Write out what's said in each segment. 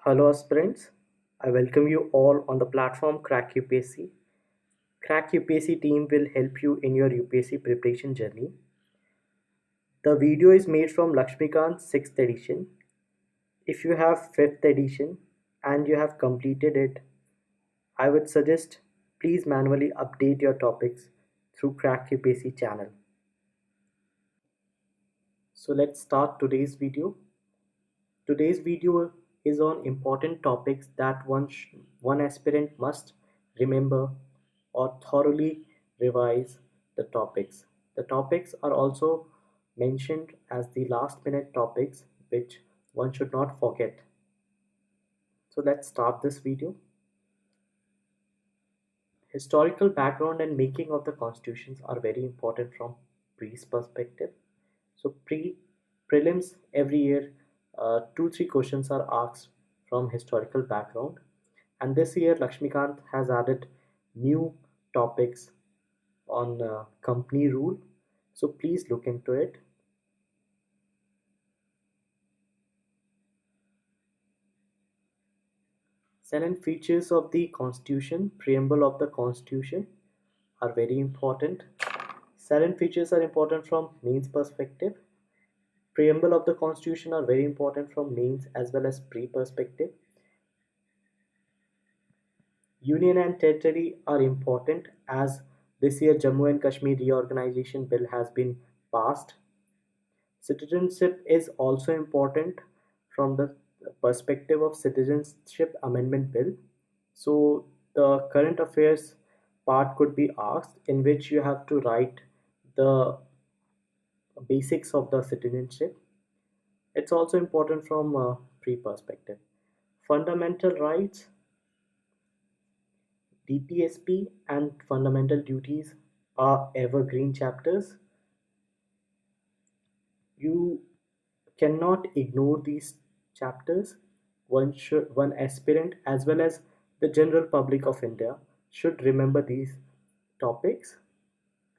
Hello aspirants, I welcome you all on the platform Crack UPSC. Crack UPSC team will help you in your UPSC preparation journey. The video is made from Lakshmikant's 6th edition. If you have 5th edition and you have completed it, I would suggest please manually update your topics through Crack UPSC channel. So let's start today's video. Today's video is on important topics that one aspirant must remember or thoroughly revise the topics. The topics are also mentioned as the last minute topics which one should not forget. So let's start this video. Historical background and making of the constitutions are very important from pre's perspective. So prelims every year, 2-3 questions are asked from historical background, and this year Lakshmikant has added new topics on company rule. So please look into it. Salient features of the Constitution, preamble of the Constitution are very important. Salient features are important from mains perspective. Preamble of the Constitution are very important from mains as well as pre perspective. Union and territory are important as this year Jammu and Kashmir reorganization bill has been passed. Citizenship is also important from the perspective of citizenship amendment bill. So the current affairs part could be asked in which you have to write the basics of the citizenship. It's also important from pre perspective. Fundamental rights, DPSP and fundamental duties are evergreen chapters. You cannot ignore these chapters. One aspirant as well as the general public of India should remember these topics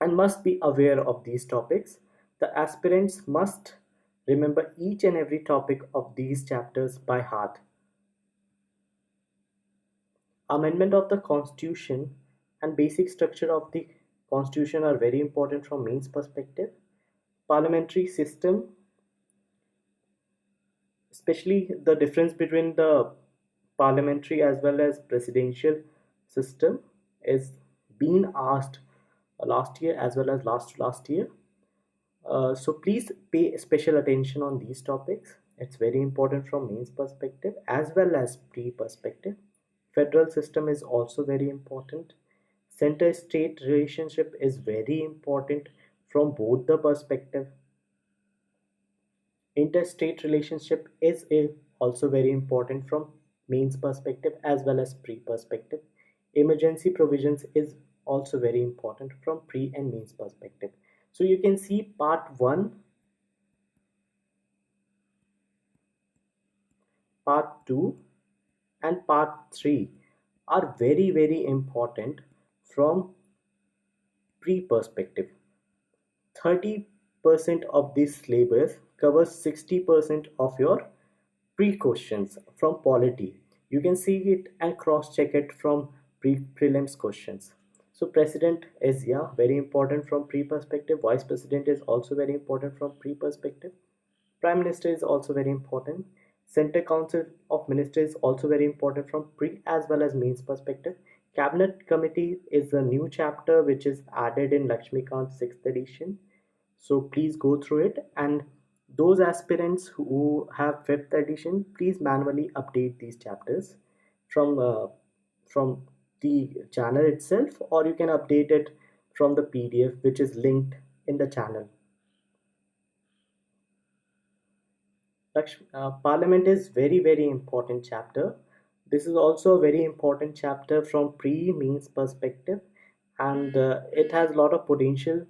and must be aware of these topics. The aspirants must remember each and every topic of these chapters by heart. Amendment of the Constitution and basic structure of the Constitution are very important from mains perspective. Parliamentary system, especially the difference between the parliamentary as well as presidential system, is being asked last year as well as last year. So please pay special attention on these topics. It's very important from mains perspective as well as pre perspective. Federal system is also very important. Center state relationship is very important from both the perspective. Interstate relationship is also very important from mains perspective as well as pre perspective. Emergency provisions is also very important from pre and mains perspective. So you can see part 1, part 2 and part 3 are very important from pre perspective. 30% of this syllabus covers 60% of your pre-questions from polity. You can see it and cross-check it from prelims questions. So president is very important from pre-perspective. Vice president is also very important from pre-perspective. Prime minister is also very important. Center council of ministers is also very important from pre as well as mains perspective. Cabinet committee is a new chapter which is added in Lakshmikant's 6th edition. So please go through it, and those aspirants who have 5th edition, please manually update these chapters from from the channel itself, or you can update it from the PDF which is linked in the channel. Parliament is very important chapter. This is also a very important chapter from pre-means perspective, and it has a lot of potential.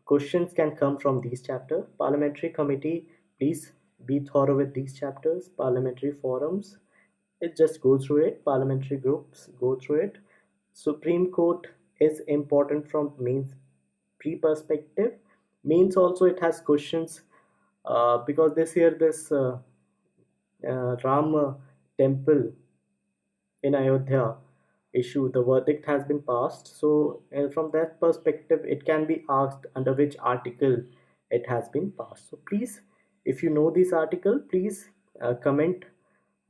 Questions can come from these chapters. Parliamentary committee, please be thorough with these chapters. Parliamentary forums, it just go through it. Parliamentary groups, go through it. Supreme Court is important from mains pre perspective. Mains also it has questions because this year this Ram temple in Ayodhya issue, the verdict has been passed. So, from that perspective, it can be asked under which article it has been passed. So, please, if you know this article, please comment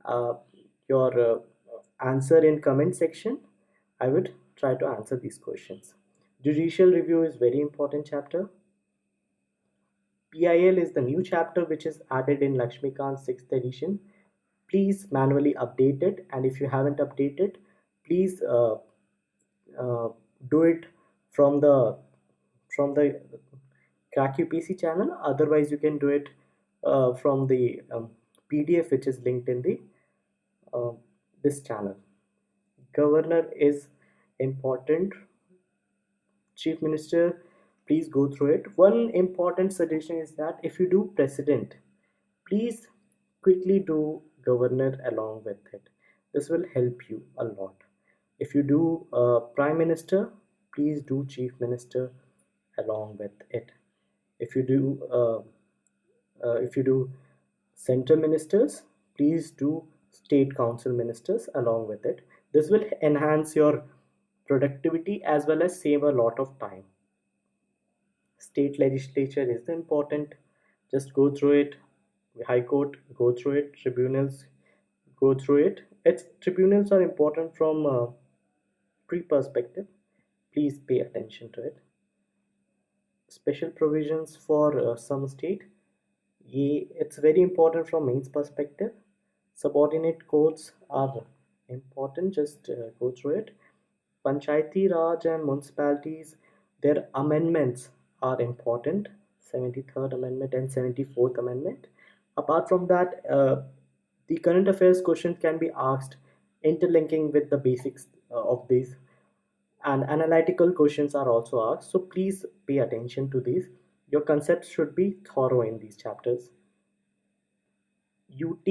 uh, your answer in comment section. I would try to answer these questions. Judicial review is very important chapter. PIL is the new chapter which is added in Lakshmikant's 6th edition. Please manually update it, and if you haven't updated, please uh, do it from the Crack UPC channel. Otherwise, you can do it from the PDF which is linked in the uh, this channel. Governor is important. Chief Minister, please go through it. One important suggestion is that if you do President, please quickly do Governor along with it. This will help you a lot. If you do Prime Minister, please do Chief Minister along with it. If you do Central Ministers, please do State Council Ministers along with it. This will enhance your productivity as well as save a lot of time. State legislature is important. Just go through it. High Court, go through it. Tribunals, go through it. Its tribunals are important from pre-perspective. Please pay attention to it. Special provisions for some state. It's very important from mains perspective. Subordinate codes are important. Just go through it. Panchayati Raj and municipalities, their amendments are important. 73rd Amendment and 74th Amendment. Apart from that, the current affairs questions can be asked interlinking with the basics of these, and analytical questions are also asked. So please pay attention to these. Your concepts should be thorough in these chapters. UT,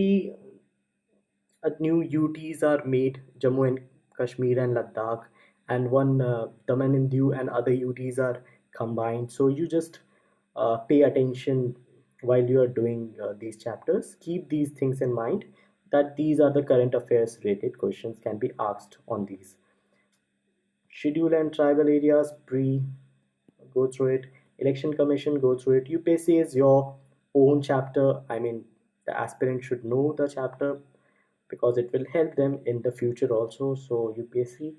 new UTs are made, Jammu and Kashmir and Ladakh, and one Daman and Diu and other UTs are combined. So you just pay attention while you are doing these chapters. Keep these things in mind that these are the current affairs related questions can be asked on these. Schedule and tribal areas, pre, go through it. Election Commission, go through it. UPSC is your own chapter. I mean, the aspirant should know the chapter because it will help them in the future also. So UPSC,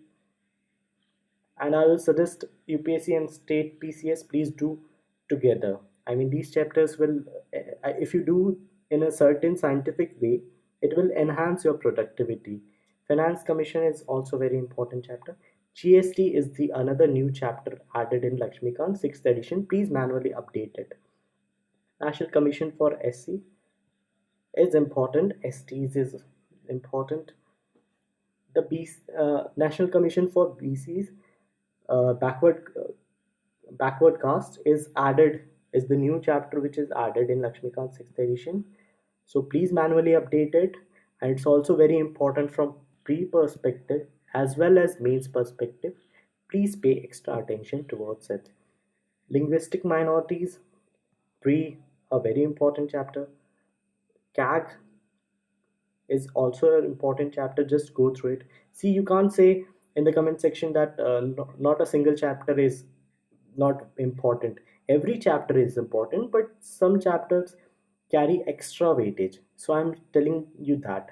and I will suggest UPSC and state PCS please do together. I mean, these chapters will, if you do in a certain scientific way, it will enhance your productivity. Finance Commission is also very important chapter. GST is the another new chapter added in Lakshmikant 6th edition. Please manually update it. National Commission for SC is important. STs is important. The National Commission for BCs, backward caste is added, is the new chapter which is added in Lakshmikant 6th edition. So please manually update it, and it's also very important from pre perspective as well as mains perspective. Please pay extra attention towards it. Linguistic minorities, pre, a very important chapter. CAG is also an important chapter. Just go through it. See, you can't say in the comment section that not a single chapter is not important. Every chapter is important, but some chapters carry extra weightage. So I'm telling you that.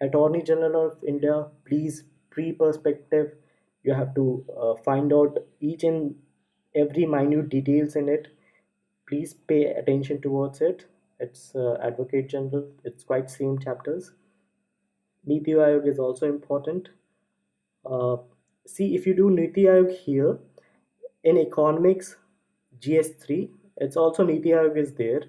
Attorney General of India, please, pre perspective, you have to find out each and every minute details in it. Please pay attention towards it. It's Advocate General, it's quite same chapters. Niti Aayog is also important. Uh, See, if you do Niti Aayog here in economics, GS3, it's also Niti Aayog is there.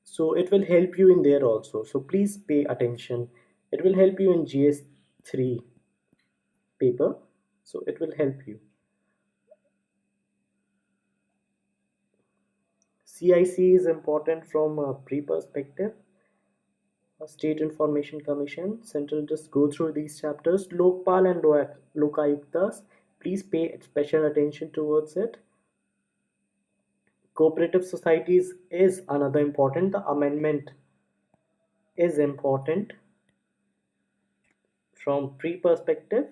So it will help you in there also. So please pay attention. It will help you in GS3 paper. So it will help you. CIC is important from a pre perspective. State Information Commission, Central, just go through these chapters. Lokpal and Lokayuktas, please pay special attention towards it. Cooperative societies is another important. The amendment is important. from pre-perspective,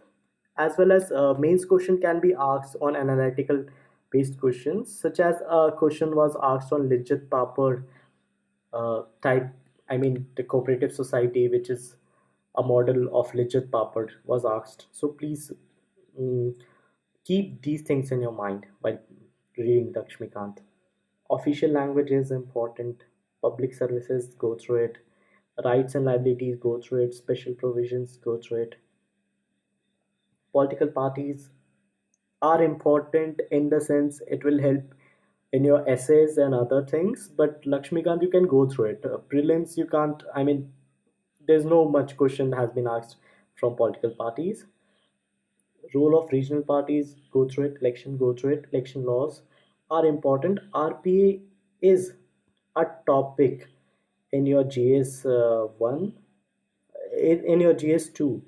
as well as mains question can be asked on analytical based questions, such as a question was asked on Lijjat Papad type, I mean the cooperative society, which is a model of Lijjat Papad was asked. So please mm, keep these things in your mind while reading Lakshmikant. Official language is important. Public services, go through it. Rights and liabilities, go through it. Special provisions, go through it. Political parties are important in the sense it will help in your essays and other things, but Lakshmikant, you can go through it. Prelims, you can't, I mean, there's no much question has been asked from political parties. Role of regional parties, go through it. Election, go through it. Election laws are important. RPA is a topic in your GS 1, in your GS 2.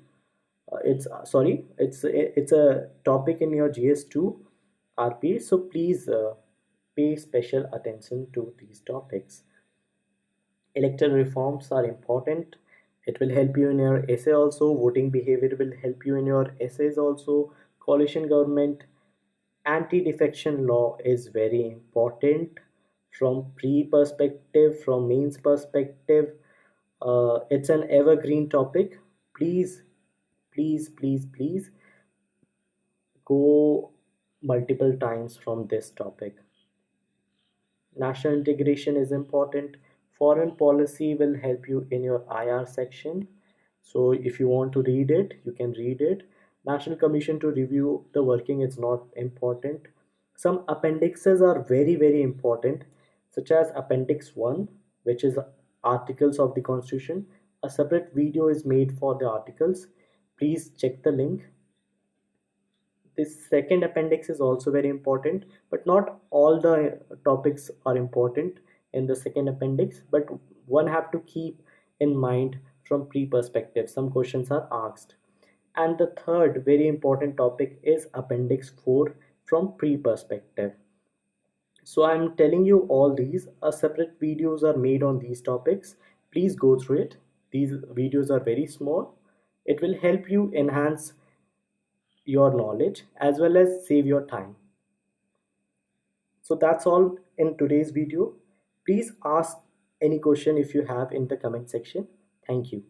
It's sorry, it's a topic in your GS2 RP. So please pay special attention to these topics. Electoral reforms are important. It will help you in your essay also. Voting behavior will help you in your essays also. Coalition government, anti-defection law is very important from pre perspective, from mains perspective. It's an evergreen topic. Please, please go multiple times from this topic. National integration is important. Foreign policy will help you in your IR section. So if you want to read it, you can read it. National Commission to review the working is not important. Some appendixes are very important, such as Appendix 1, which is articles of the Constitution. A separate video is made for the articles. Please check the link. This second appendix is also very important, but not all the topics are important in the second appendix, but one have to keep in mind from pre-perspective. Some questions are asked. And the third very important topic is Appendix 4 from pre-perspective. So I'm telling you all these, separate videos are made on these topics. Please go through it. These videos are very small. It will help you enhance your knowledge as well as save your time. So that's all in today's video. Please ask any question if you have in the comment section. Thank you.